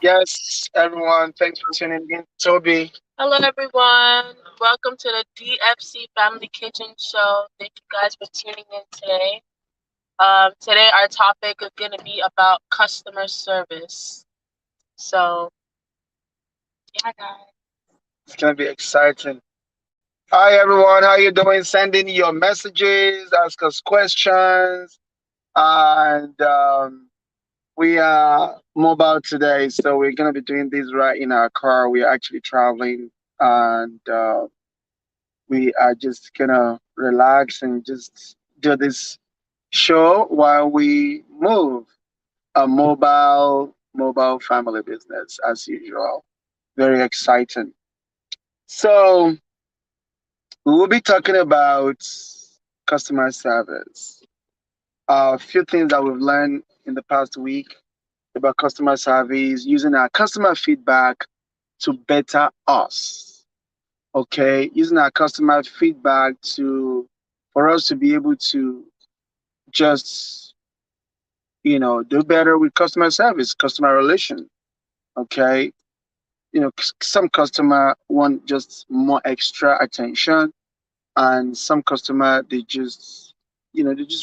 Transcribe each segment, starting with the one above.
Yes, everyone. Thanks for tuning in. Toby. Hello, everyone. Welcome to the DFC Family Kitchen Show. Thank you guys for tuning in today. Today, our topic is going to be about customer service. So, yeah, guys. It's gonna be exciting. Hi, everyone. How you doing? Send in your messages, ask us questions, and we are mobile today, so we're gonna be doing this right in our car. We're actually traveling, and we are just gonna relax and just do this show while we move. A mobile family business as usual. Very exciting. So we will be talking about customer service. A few things that we've learned in the past week about customer service, using our customer feedback to better us. Okay, using our customer feedback to for us to be able to just do better with customer service, customer relation. Okay, some customer want just more extra attention, and some customer they're just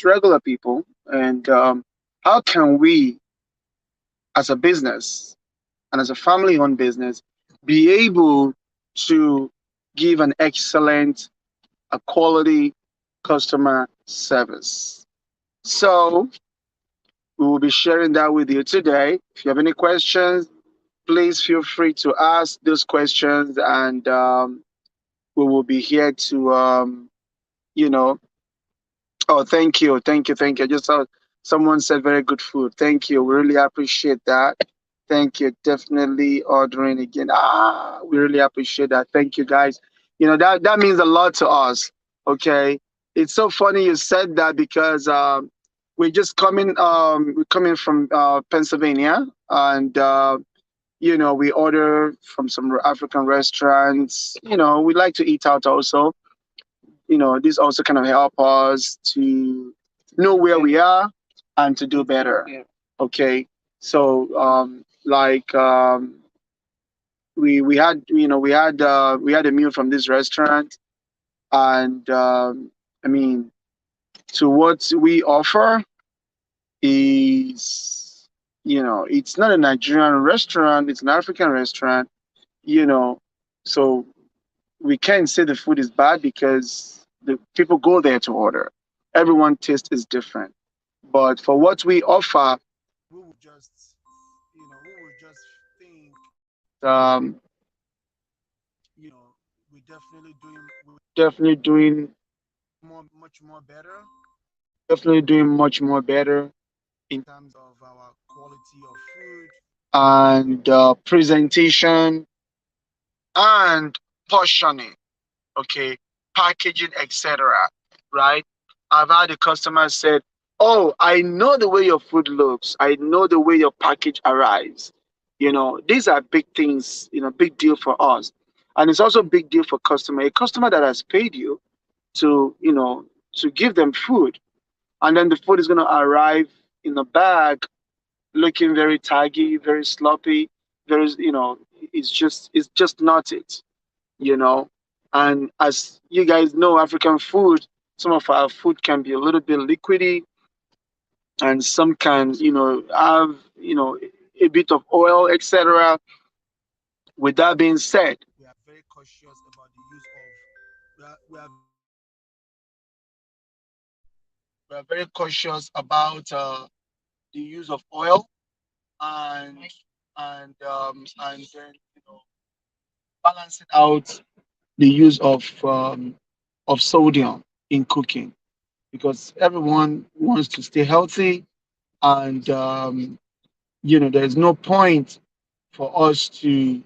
regular people. And how can we, as a business and as a family-owned business, be able to give an excellent, a quality customer service? So we will be sharing that with you today. If you have any questions, please feel free to ask those questions, and we will be here to you know oh, thank you. I just saw someone said very good food. Thank you. We really appreciate that. Thank you. Definitely ordering again. We really appreciate that. Thank you, guys. That means a lot to us. Okay, it's so funny you said that because we're coming from Pennsylvania, and we order from some African restaurants. We like to eat out also. This also kind of help us to know where we are and to do better. Yeah. Okay, so we had a meal from this restaurant, and I mean, to what we offer is, it's not a Nigerian restaurant, it's an African restaurant. you know so we can't say the food is bad because the people go there to order. Everyone taste is different. But for what we offer, we would just think that we're definitely doing much more better. Definitely doing much more better in terms of our quality of food and presentation and portioning. Okay, packaging, etc. Right? I've had a customer said, "Oh, I know the way your food looks. I know the way your package arrives." These are big things. Big deal for us, and it's also a big deal for customer. A customer that has paid you to give them food, and then the food is going to arrive in a bag, looking very taggy, very sloppy. It's just not it you know. And as you guys know, African food, some of our food can be a little bit liquidy, and some can, have, a bit of oil, etc. With that being said, we are very cautious about the use of, we are very cautious about the use of oil, and then balancing out the use of sodium in cooking, because everyone wants to stay healthy, and there's no point for us to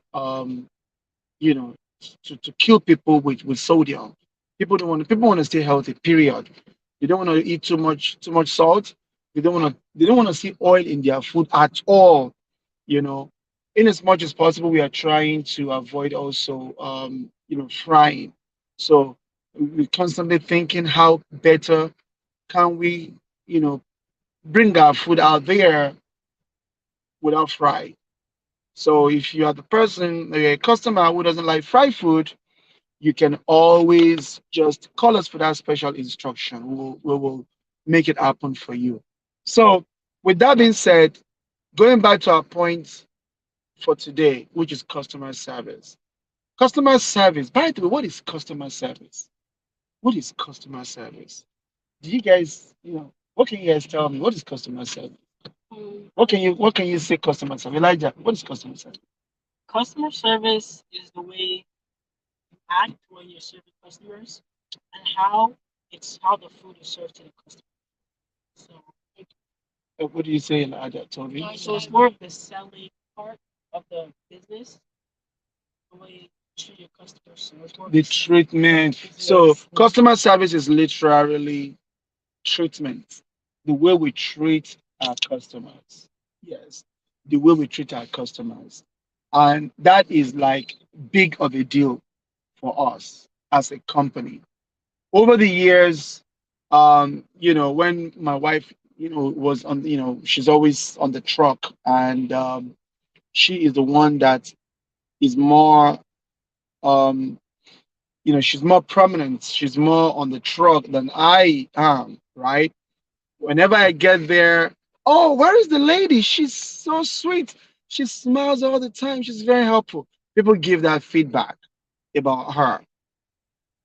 you know to kill people with sodium. People want to stay healthy, period. They don't want to eat too much salt. They don't want to see oil in their food at all. you know in as much as possible, we are trying to avoid also frying. So we're constantly thinking how better can we you know bring our food out there without fry. So if you are the person, a customer who doesn't like fried food, you can always just call us for that special instruction. We will make it happen for you. So, with that being said, going back to our point for today, which is customer service. Customer service, by the way, what is customer service? What is customer service? Do you guys, what can you guys tell me? What is customer service? What can you say customer service? Elijah, what is customer service? Customer service is the way you act when you're serving customers and how the food is served to the customer. So, What do you say, Elijah, Toby? so it's more of the selling part of the business, the way you treat your customers. So it's more of The the selling treatment. So, business. customer service is literally treatment, the way we treat our customers. Yes, the way we treat our customers. And that is like big of a deal for us as a company. Over the years, when my wife, was on, she's always on the truck, and she is the one that is more, um, she's more prominent. She's more on the truck than I am, right? Whenever I get there, oh, where is the lady? She's so sweet. She smiles all the time. She's very helpful. People give that feedback about her.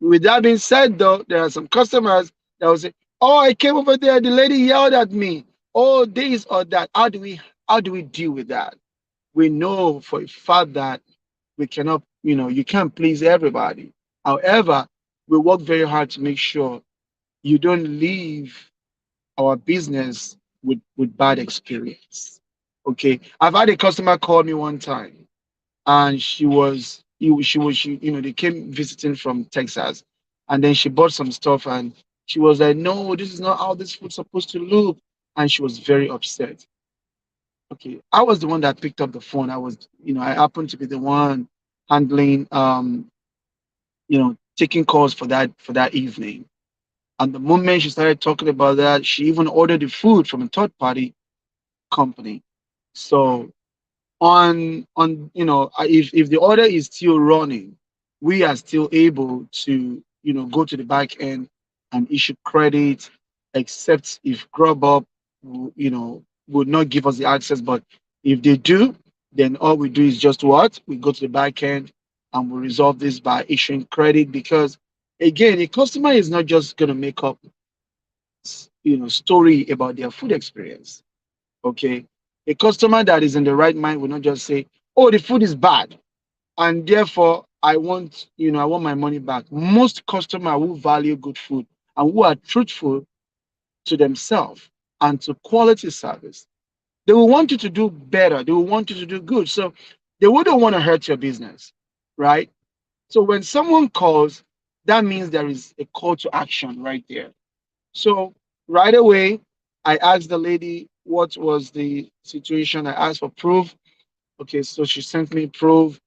With that being said, though, there are some customers that will say, "Oh, I came over there. The lady yelled at me. Oh, this or that." How do we deal with that? We know for a fact that we cannot, you can't please everybody. However, we work very hard to make sure you don't leave our business with bad experience. Okay, I've had a customer call me one time, and they came visiting from Texas, and then she bought some stuff, and she was like, "No, this is not how this food's supposed to look," and she was very upset. Okay, I was the one that picked up the phone. I happened to be the one handling, taking calls for that evening. And the moment she started talking about that, she even ordered the food from a third party company. So if the order is still running, we are still able to go to the back end and issue credit, except if Grubhub would not give us the access. But if they do, then all we do is just what we go to the back end and we resolve this by issuing credit, because again, a customer is not just going to make up story about their food experience. Okay, a customer that is in the right mind will not just say, "Oh, the food is bad, and therefore I want my money back." Most customers who value good food and who are truthful to themselves and to quality service, they will want you to do better. They will want you to do good. So they wouldn't want to hurt your business, right? So when someone calls, that means there is a call to action right there. So right away, I asked the lady what was the situation. I asked for proof. Okay, so she sent me proof,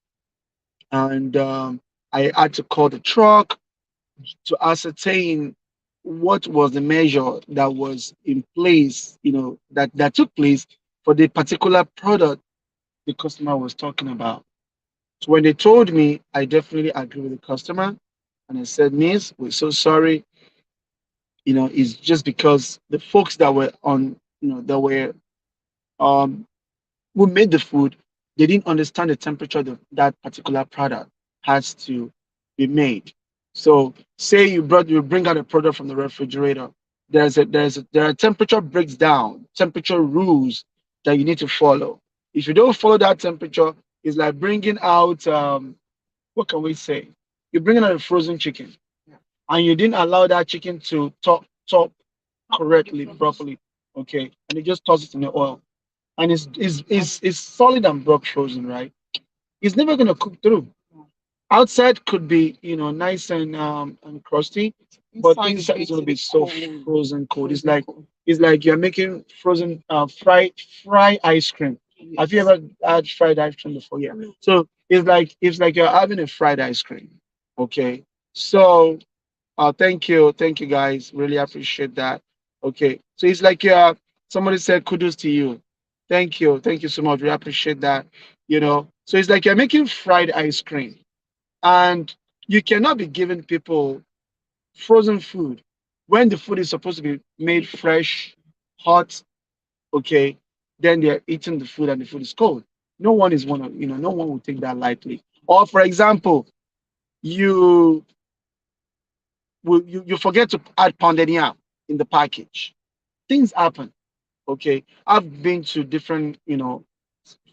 and I had to call the truck to ascertain what was the measure that was in place, that took place for the particular product the customer was talking about. So when they told me, I definitely agree with the customer, and I said, "Miss, we're so sorry. It's just because the folks that were on, that were um who made the food, they didn't understand the temperature that particular product has to be made." So say you bring out a product from the refrigerator. There are temperature breaks down, temperature rules that you need to follow. If you don't follow that temperature, it's like bringing out, what can we say? You're bringing out a frozen chicken, and you didn't allow that chicken to top correctly, properly. Okay, and you just toss it in the oil, and it's solid and broke frozen, right? It's never gonna cook through. Outside could be nice and crusty, but inside is gonna be so frozen cold. It's like you're making frozen fry ice cream. Have you ever had fried ice cream before? Yeah. So it's like you're having a fried ice cream. Okay. So thank you guys. Really appreciate that. Okay. So it's like somebody said kudos to you. Thank you so much. We appreciate that. So it's like you're making fried ice cream, and you cannot be giving people frozen food when the food is supposed to be made fresh, hot, okay? Then they're eating the food and the food is cold. No one will take that lightly. Or for example, you you forget to add pounded yam in the package. Things happen. Okay. I've been to different,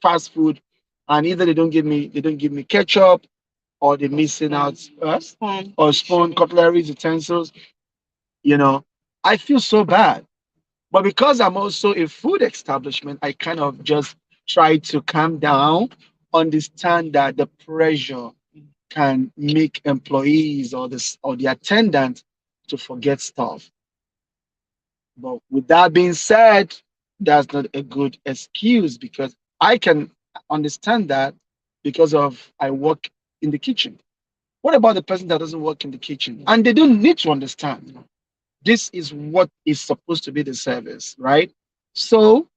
fast food, and either they don't give me ketchup, or they're missing out Spoon. or spoon, cutlery, utensils. You know, I feel so bad. But because I'm also a food establishment, I kind of just try to calm down, understand that the pressure can make employees or the attendant to forget stuff. But with that being said, that's not a good excuse, because I can understand that because of I work in the kitchen. What about the person that doesn't work in the kitchen? And they don't need to understand. This is what is supposed to be the service, right? So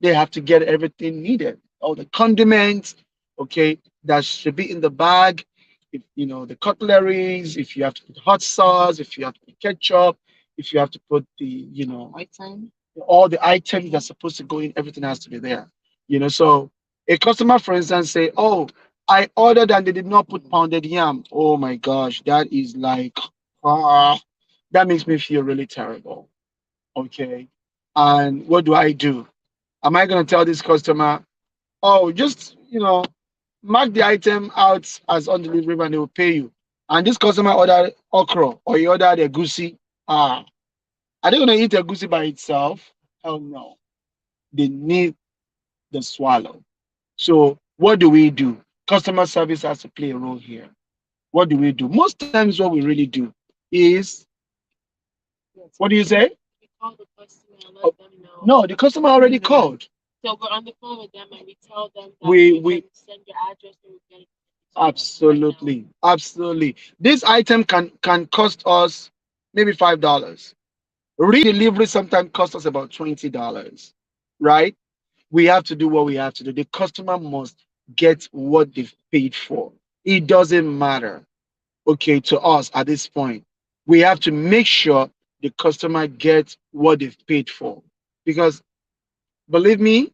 they have to get everything needed, all the condiments, okay, that should be in the bag. If the cutleries, if you have to put hot sauce, if you have to put ketchup, if you have to put White time. all the items that's supposed to go in, everything has to be there. So a customer, for instance, say, "Oh, I ordered and they did not put pounded yam." Oh my gosh, that is like, ah, that makes me feel really terrible. Okay, and what do I do? Am I going to tell this customer, "Oh, just mark the item out as on delivery and they will pay you"? And this customer ordered okra or he ordered a goosey. Ah, are they going to eat a goosey by itself? Hell no. They need the swallow. So what do we do? Customer service has to play a role here. What do we do? Most times, what we really do is, what do you say? We call the customer and Oh, let them know. no, the customer already called. So we're on the phone with them and we tell them that We you we can send your address and we'll get it to you right now. absolutely. This item can cost us maybe $5. Redelivery sometimes costs us about $20, right? We have to do what we have to do. The customer must get what they've paid for. It doesn't matter, okay, to us at this point. We have to make sure the customer gets what they've paid for. Because believe me,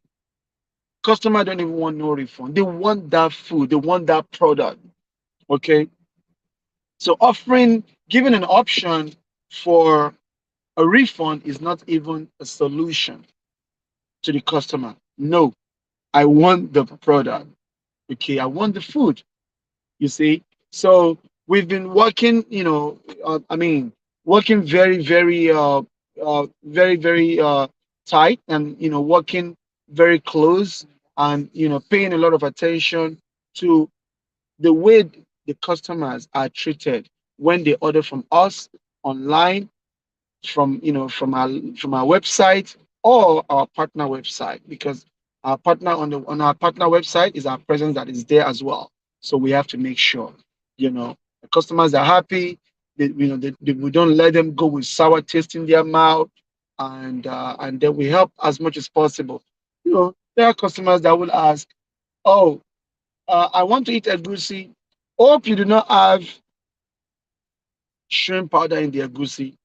customer don't even want no refund. They want that food, they want that product. Okay. So giving an option for a refund is not even a solution to the customer. No, I want the product. Okay, I want the food. You see, so we've been working. Working very tight, and working very close, and paying a lot of attention to the way the customers are treated when they order from us online, from our website or our partner website, because our partner on our partner website is our presence that is there as well. So we have to make sure the customers are happy. We don't let them go with sour taste in their mouth, and then we help as much as possible. There are customers that will ask, "Oh, I want to eat egusi. Hope you do not have shrimp powder in the egusi."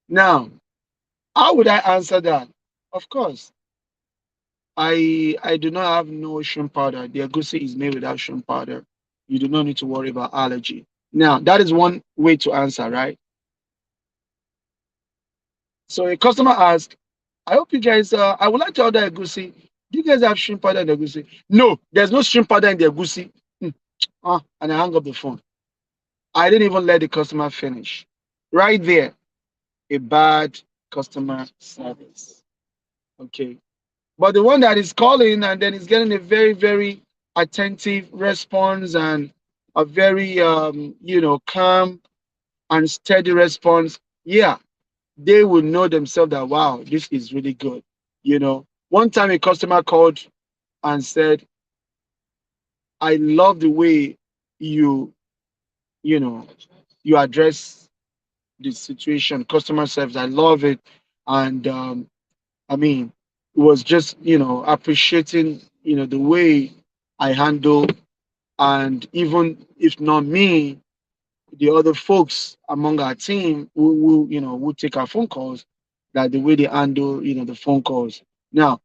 Now, how would I answer that? Of course, I do not have no shrimp powder. The egusi is made without shrimp powder. You do not need to worry about allergy. Now, that is one way to answer, right? So a customer asks, "I hope you guys, I would like to order egusi. Do you guys have shrimp powder in the egusi?" "No, there's no shrimp powder in the egusi." Hmm. And I hang up the phone. I didn't even let the customer finish. Right there, a bad customer service. Okay. But the one that is calling and then is getting a very, very attentive response, and a very, calm and steady response, yeah, they will know themselves that, wow, this is really good. One time a customer called and said, "I love the way you, you know, you address the situation, customer service. I love it." And I mean, it was just, appreciating, the way I handle, and even if not me, the other folks among our team will take our phone calls, like the way they handle the phone calls. Now,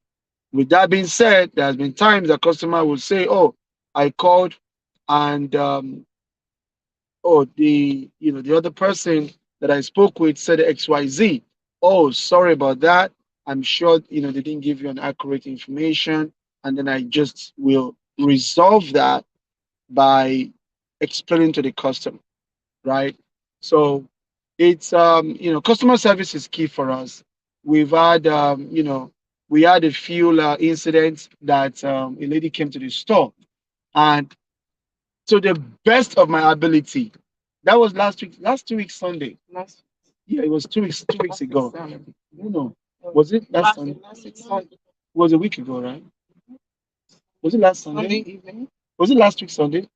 with that being said, there has been times a customer will say, "Oh, I called, and oh, the other person that I spoke with said XYZ. Oh, sorry about that. I'm sure they didn't give you an accurate information." And then I just will resolve that by explaining to the customer, right? So it's customer service is key for us. We've had we had a few incidents that a lady came to the store, and to the best of my ability, that was last 2 weeks Sunday. Last Yeah, it was 2 weeks last week ago. Sunday. No, was it last Sunday? Last week Sunday. It was a week ago, right? Was it last Sunday Sunday? evening. Was it last week Sunday?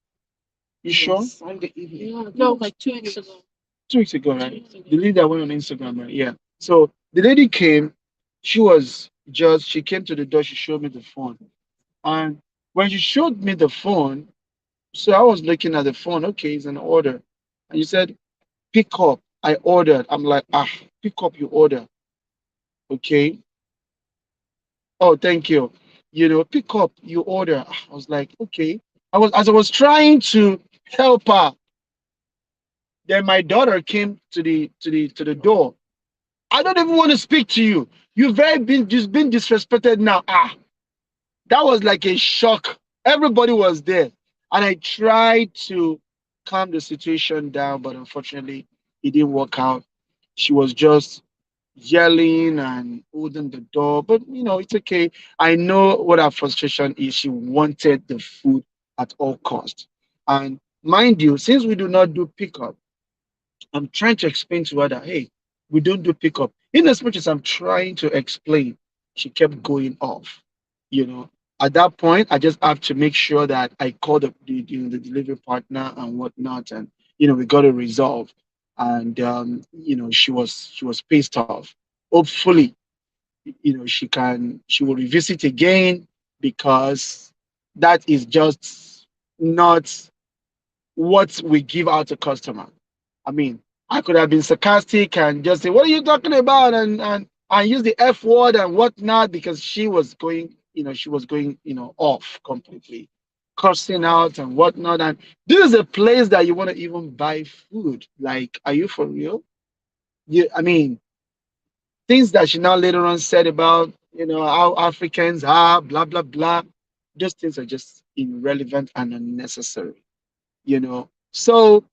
You sure? Sunday evening. No, like 2 weeks ago. 2 weeks ago, right? The lady that went on Instagram, right? Yeah. So the lady came. She came to the door. She showed me the phone, and when she showed me the phone, so I was looking at the phone. Okay, it's an order, and you said pick up. I ordered. I'm like, pick up your order. Okay. Oh, thank you. Pick up your order. I was like, okay. I was trying to help her. Then my daughter came to the door. I don't even want to speak to you. You've very been just been disrespected now. That was like a shock. Everybody was there. And I tried to calm the situation down, but unfortunately it didn't work out. She was just yelling and holding the door. But it's okay. I know what her frustration is. She wanted the food at all cost. And mind you, since we do not do pickup, I'm trying to explain to her that hey, we don't do pickup. In as much as I'm trying to explain, she kept going off. You know, at that point, I just have to make sure that I call the delivery partner and whatnot, and we got it resolved. And she was pissed off. Hopefully, she will revisit again, because that is just not what we give out to customer. I mean, I could have been sarcastic and just say, "What are you talking about?" and use the F word and whatnot, because she was going off completely, cursing out and whatnot. And this is a place that you want to even buy food. Like, are you for real? I mean, things that she now later on said about how Africans are, blah blah blah. Those things are just irrelevant and unnecessary. So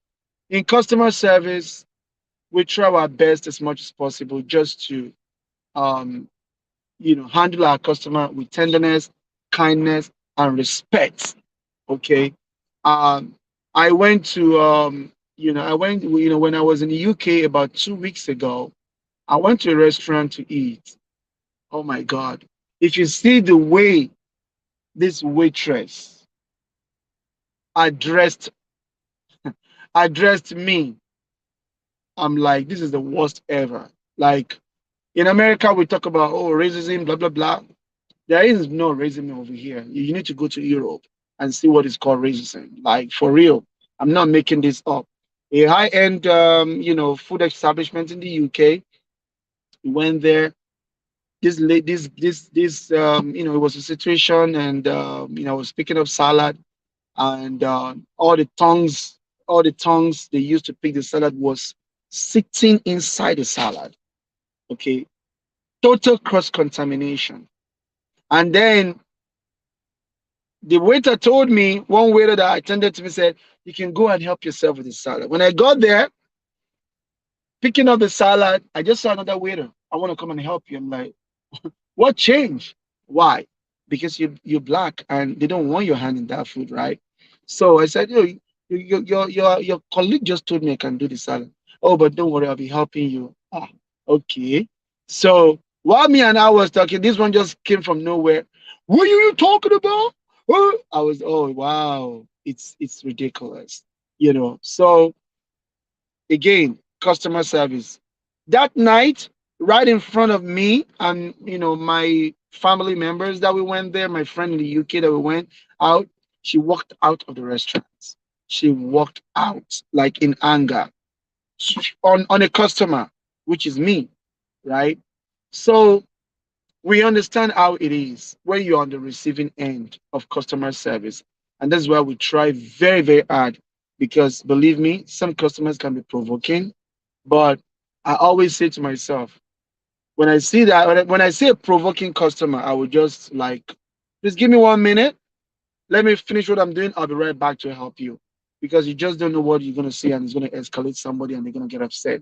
in customer service, we try our best as much as possible just to um, handle our customer with tenderness, kindness, and respect. Okay. Um, I went to when I was in the UK about 2 weeks ago. I went to a restaurant to eat. Oh my God! If you see the way this waitress addressed addressed me, I'm like, this is the worst ever. Like, in America, we talk about, oh, racism, blah blah blah. There is no racism over here. You need to go to Europe and see what is called racism. Like, for real, I'm not making this up. A high-end, food establishment in the UK. We went there. It was a situation, and I was picking up salad, and all the tongues they used to pick the salad was sitting inside the salad. Okay, total cross contamination. And then the waiter told me, one waiter that attended to me said, "You can go and help yourself with the salad." When I got there, picking up the salad, I just saw another waiter. "I want to come and help you." I'm like, "What changed? Why?" "Because you're black and they don't want your hand in that food, right?" So I said, your colleague just told me I can do the salad." "Oh, but don't worry, I'll be helping you." Okay. So while me and I was talking, this one just came from nowhere. "What are you talking about?" I was, oh wow, it's ridiculous. So again, customer service. That night, right in front of me and my family members that we went there, my friend in the UK that we went out, She walked out of the restaurant. She walked out like in anger on a customer, which is me, right? So we understand how it is when you're on the receiving end of customer service. And that's why we try very, very hard because believe me, some customers can be provoking. But I always say to myself, when I see that, when I see a provoking customer, I would just like, just give me 1 minute. Let me finish what I'm doing. I'll be right back to help you because you just don't know what you're going to see and it's going to escalate somebody and they're going to get upset,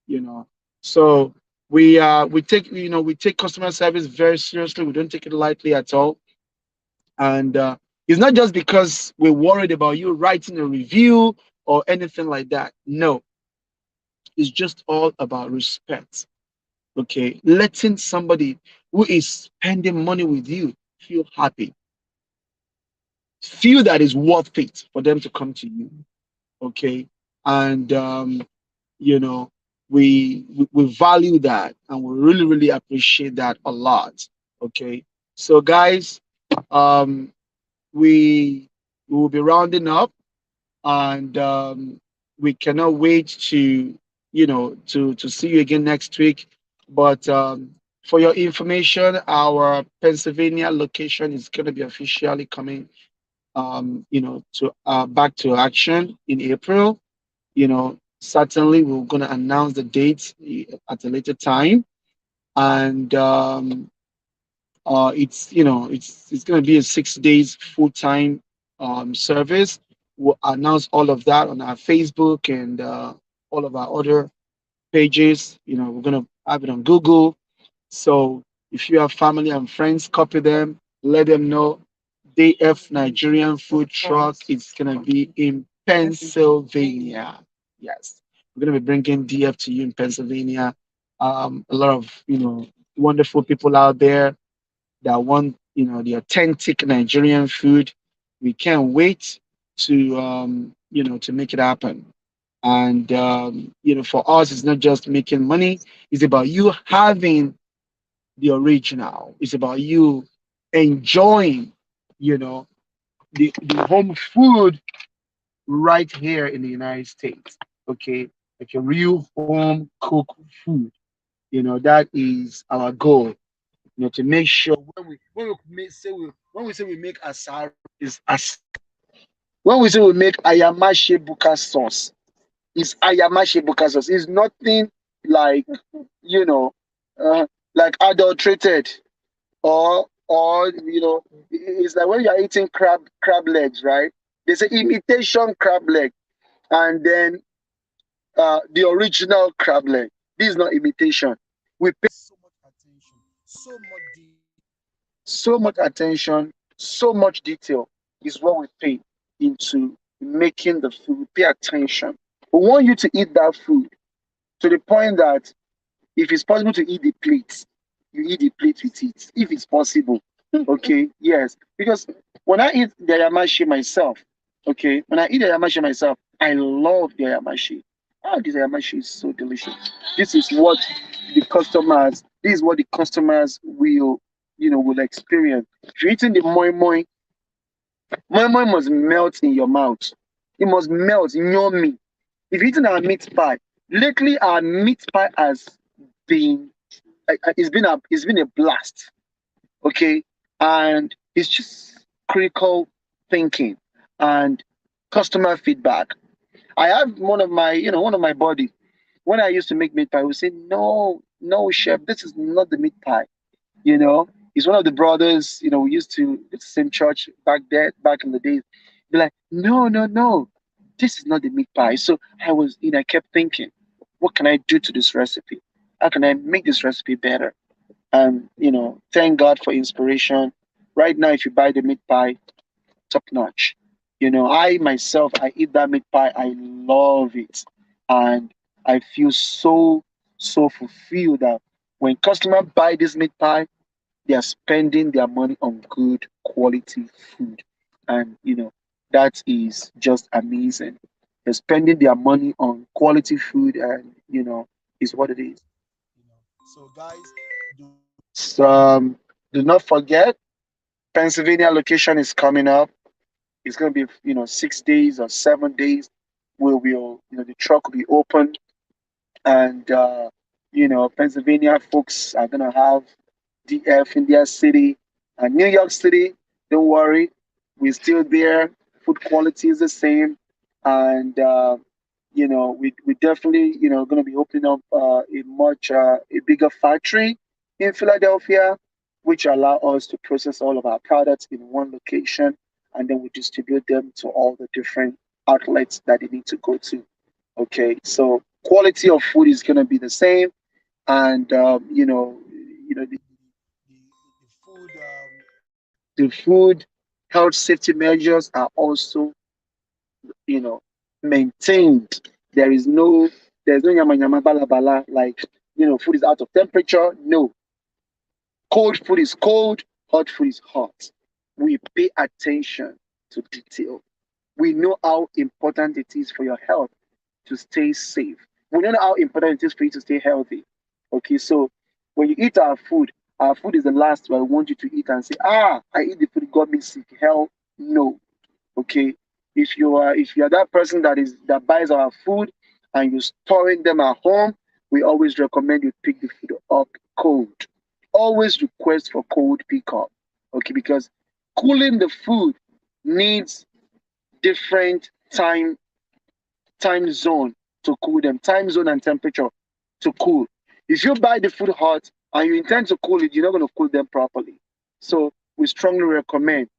you know. So we take we take customer service very seriously. We don't take it lightly at all. And it's not just because we're worried about you writing a review or anything like that. No, it's just all about respect. Okay, letting somebody who is spending money with you feel happy, feel that is worth it for them to come to you. Okay, and you know we value that and we really really appreciate that a lot. Okay, so guys, um we we will be rounding up and we cannot wait to to see you again next week. But for your information, our Pennsylvania location is going to be officially coming to back to action in April. Certainly we're going to announce the date at a later time. And it's going to be a 6 days full-time service. We'll announce all of that on our Facebook and all of our other pages. We're going to have it on Google. So if you have family and friends, copy them, let them know. DF Nigerian Food Truck is going to be in Pennsylvania. Yes, we're going to be bringing DF to you in Pennsylvania. A lot of wonderful people out there that want the authentic Nigerian food. We can't wait to to make it happen. And for us, it's not just making money; it's about you having the original. It's about you enjoying, you know, the home food right here in the United States. Okay, like a real home cooked food. That is our goal. To make sure when we say we make asaro is as when we say we make ayamashi buka sauce is ayamashi buka sauce. It's nothing like you know uh, like adulterated or it's like when you're eating crab legs, right? They say imitation crab leg and then the original crab leg. This is not imitation. We pay so much attention, so much detail is what we pay into making the food. We pay attention. We want you to eat that food to the point that if it's possible to eat the plate, you eat the plate with it. If it's possible. Okay, yes. Because when I eat the yamashi myself, okay, when I eat the yamashi myself, I love the yamashi. Oh, this yamashi is so delicious. This is what this is what the customers will experience. If you're eating the moi moi must melt in your mouth. It must melt in your meat. If you're eating our meat pie, lately our meat pie has been it's been a blast. Okay, and it's just critical thinking and customer feedback. I have one of my body. When I used to make meat pie, I would say, no, no, chef, this is not the meat pie. He's one of the brothers. We used to it's the same church back in the days. Be like, no, no, no, this is not the meat pie. So I kept thinking, what can I do to this recipe? How can I make this recipe better? And thank God for inspiration. Right now, if you buy the meat pie, top notch. I myself, I eat that meat pie. I love it, and I feel so fulfilled that when customers buy this meat pie, they are spending their money on good quality food, and that is just amazing. They're spending their money on quality food, and is what it is. So guys, do not forget Pennsylvania location is coming up. It's going to be, 6 days or 7 days where the truck will be open, and Pennsylvania folks are gonna have DF in their city, and New York City. Don't worry, we're still there. Food quality is the same, and we definitely gonna be opening up a bigger factory in Philadelphia, which allow us to process all of our products in one location, and then we distribute them to all the different outlets that they need to go to. Okay, so quality of food is gonna be the same, and the food health safety measures are also you know maintained. There is no yama yama bala bala, like food is out of temperature. No, cold food is cold, hot food is hot. We pay attention to detail. We know how important it is for your health to stay safe. We know how important it is for you to stay healthy. Okay, so when you eat our food is the last I want you to eat and say, I eat the food, it got me sick. Hell no. Okay. If you are that person that buys our food and you're storing them at home, we always recommend you pick the food up cold. Always request for cold pickup. Okay, because cooling the food needs different time zone to cool them, time zone and temperature to cool. If you buy the food hot and you intend to cool it, you're not going to cool them properly. So we strongly recommend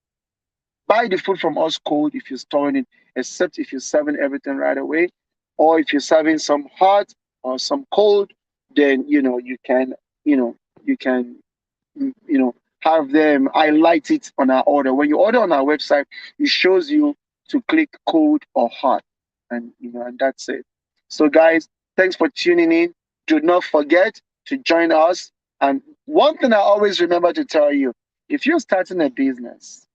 buy the food from us cold if you're storing it, except if you're serving everything right away, or if you're serving some hot or some cold, then you can mm, you know have them highlight it on our order. When you order on our website, it shows you to click cold or hot, and that's it. So guys, thanks for tuning in. Do not forget to join us. And one thing I always remember to tell you, if you're starting a business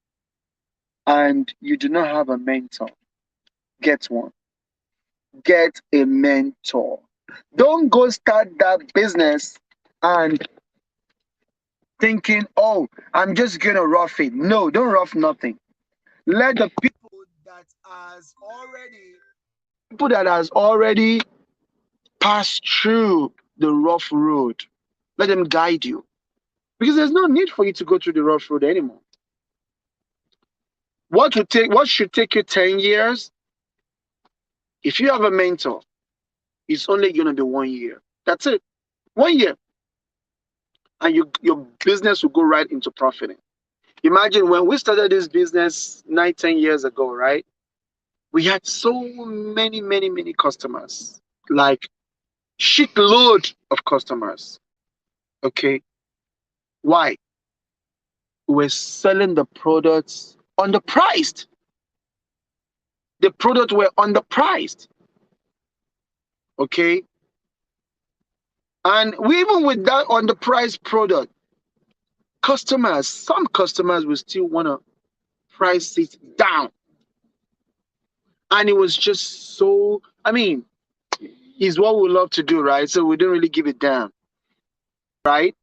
and you do not have a mentor, get one. Get a mentor. Don't go start that business and thinking, oh, I'm just gonna rough it. No, don't rough nothing. Let the people that has already passed through the rough road, let them guide you. Because there's no need for you to go through the rough road anymore. What should take you 10 years? If you have a mentor, it's only gonna be 1 year. That's it. 1 year. And your business will go right into profiting. Imagine when we started this business 9, 10 years ago, right? We had so many, many, many customers, like shitload of customers. Okay. Why? We were selling the products underpriced. The products were underpriced. Okay. And we, even with that underpriced product, some customers will still want to price it down. And it was just so, it's what we love to do, right? So we don't really give it down, right?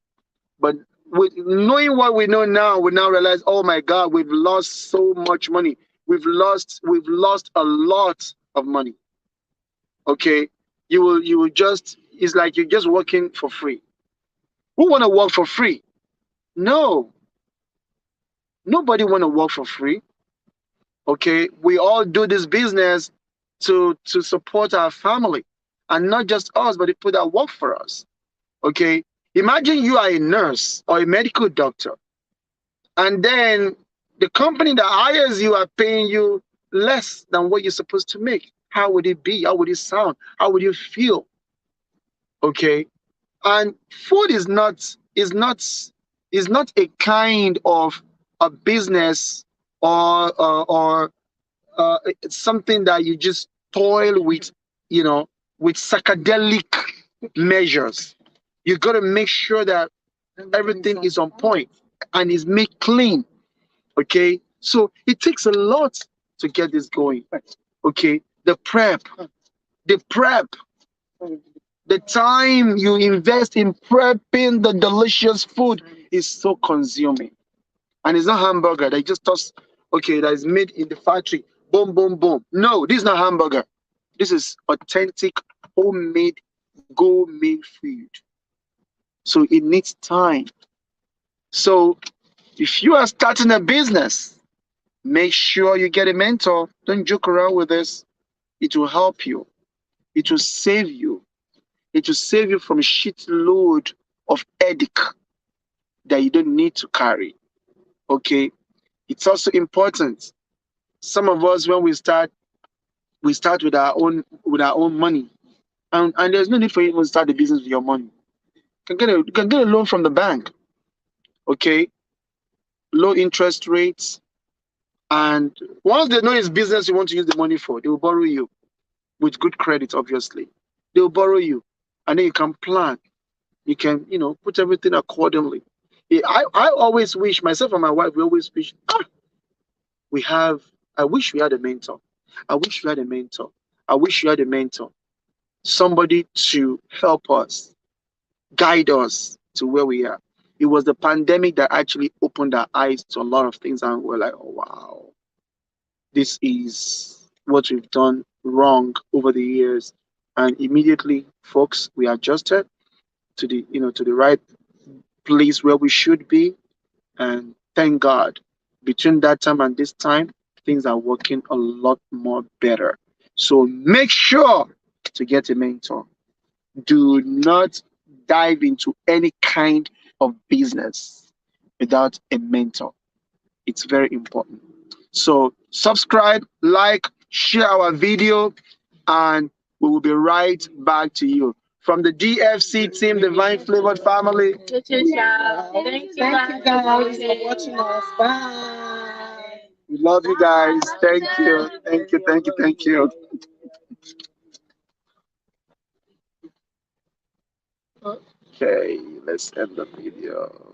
But with knowing what we know now, we now realize, oh my God, we've lost so much money. We've lost a lot of money. Okay, you will just, it's like you're just working for free. Who want to work for free? No, nobody want to work for free. Okay, we all do this business to support our family, and not just us, but the people that work for us. Okay, imagine you are a nurse or a medical doctor, and then the company that hires you are paying you less than what you're supposed to make. How would it be? How would it sound? How would you feel? Okay, and food is not a kind of a business, or it's something that you just toil with, with psychedelic measures. You got to make sure that everything is on point and is made clean. Okay, so it takes a lot to get this going. Okay, the prep, the time you invest in prepping the delicious food is so consuming. And it's not hamburger. They just toss okay, that is made in the factory. Boom, boom, boom. No, this is not hamburger. This is authentic, homemade, gourmet food. So it needs time. So if you are starting a business, make sure you get a mentor. Don't joke around with this. It will help you. It will save you. It will save you from a shitload of headache that you don't need to carry. Okay. It's also important. Some of us, when we start with our own money, and there's no need for you to start the business with your money. You can get a loan from the bank. Okay, low interest rates, and once they know it's business you want to use the money for, they will borrow you with good credit. Obviously, they will borrow you, and then you can plan. You can put everything accordingly. I always wish myself and my wife. We always wish we have. I wish we had a mentor. I wish we had a mentor. I wish we had a mentor. Somebody to help us, guide us to where we are. It was the pandemic that actually opened our eyes to a lot of things, and we're like, oh wow, this is what we've done wrong over the years. And immediately, folks, we adjusted to the right place where we should be. And thank God, between that time and this time, things are working a lot more better. So make sure to get a mentor. Do not dive into any kind of business without a mentor. It's very important. So subscribe, like, share our video, and we will be right back to you. From the DFC team, Divine Flavored Family. Thank you Guys for watching us. Bye. We love you guys. Thank you. Thank you. Thank you. Thank you. Okay, let's end the video.